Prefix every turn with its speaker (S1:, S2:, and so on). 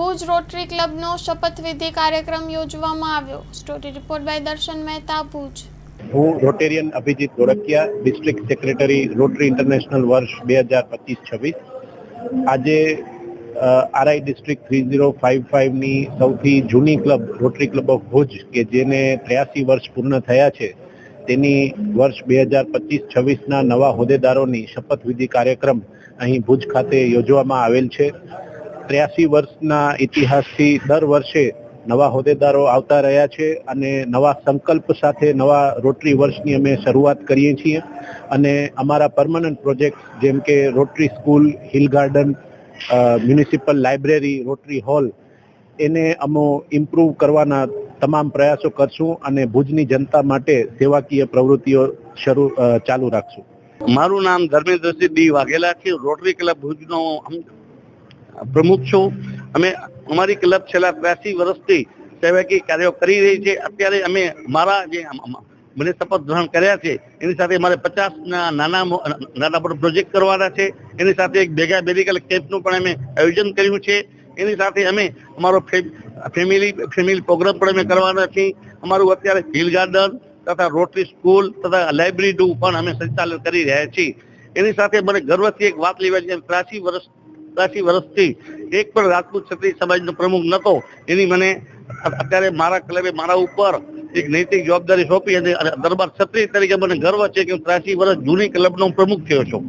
S1: Bhuj rotary ક્લબનો શપથવિધિ કાર્યક્રમ યોજવામાં આવ્યો। સ્ટોરી રિપોર્ટ બાય દર્શન મહેતા, ભુજ।
S2: હું Rotarian Abhijit Dholakia, district secretary Rotary International વર્ષ 2025-26। આજે આરઆઈ ડિસ્ટ્રિક્ટ 3055 ની સૌથી જૂની club Rotary club of Bhuj કે જેને 83 વર્ષ પૂર્ણ થયા છે તેની વર્ષ 2025-26ના નવા હોદ્દેદારોની શપથવિધિ કાર્યક્રમ અહીં ભુજ ખાતે યોજવામાં આવેલ છે। 83 વર્ષના ઇતિહાસથી દર વર્ષે નવા હોદ્દેદારો આવતા રહ્યા છે અને નવા સંકલ્પ સાથે નવા રોટરી વર્ષની અમે શરૂઆત કરીએ છીએ અને અમારા પરમનન્ટ પ્રોજેક્ટ જેમ કે Rotary school, hill garden, municipal library, Rotary hall એને અમે ઇમ્પ્રૂવ કરવાના તમામ પ્રયાસો કરશું અને ભુજની જનતા માટે સેવાકીય પ્રવૃત્તિઓ ચાલુ રાખશું।
S3: મારું નામ ધર્મેન્દ્રસિંહ ડી વાઘેલા છે। રોટરી ક્લબ ભુજનો પ્રમુખ છું। અમે અમારી ક્લબ છેલ્લા 83 વર્ષથી સેવાકીય કાર્યો કરી રહી છે। અત્યારે અમે મારા જે મને શપથ ગ્રહણ કર્યા છે એની સાથે મારે 50 નાના પ્રોજેક્ટ કરવાના છે। એની સાથે એક ભેગા મેડિકલ કેમ્પનું પણ અમે આયોજન કર્યું છે। એની સાથે અમે અમારો ફેમિલી પ્રોગ્રામ પણ અમે કરવાના છીએ। અમારું અત્યારે હિલ ગાર્ડન તથા રોટરી સ્કૂલ તથા લાઇબ્રેરીનું પણ અમે સંચાલન કરી રહ્યા છીએ। એની સાથે મને ગર્વથી એક વાત લેવા છે, 83 વર્ષથી એક પણ રાજપૂત ક્ષત્રિય સમાજનો પ્રમુખ નહોતો। એની મને અત્યારે મારા ક્લબે મારા ઉપર એક નૈતિક જવાબદારી સોંપી અને દરબાર ક્ષત્રિય તરીકે મને ગર્વ છે કે હું 83 વર્ષ જૂની ક્લબનો પ્રમુખ થયો છું।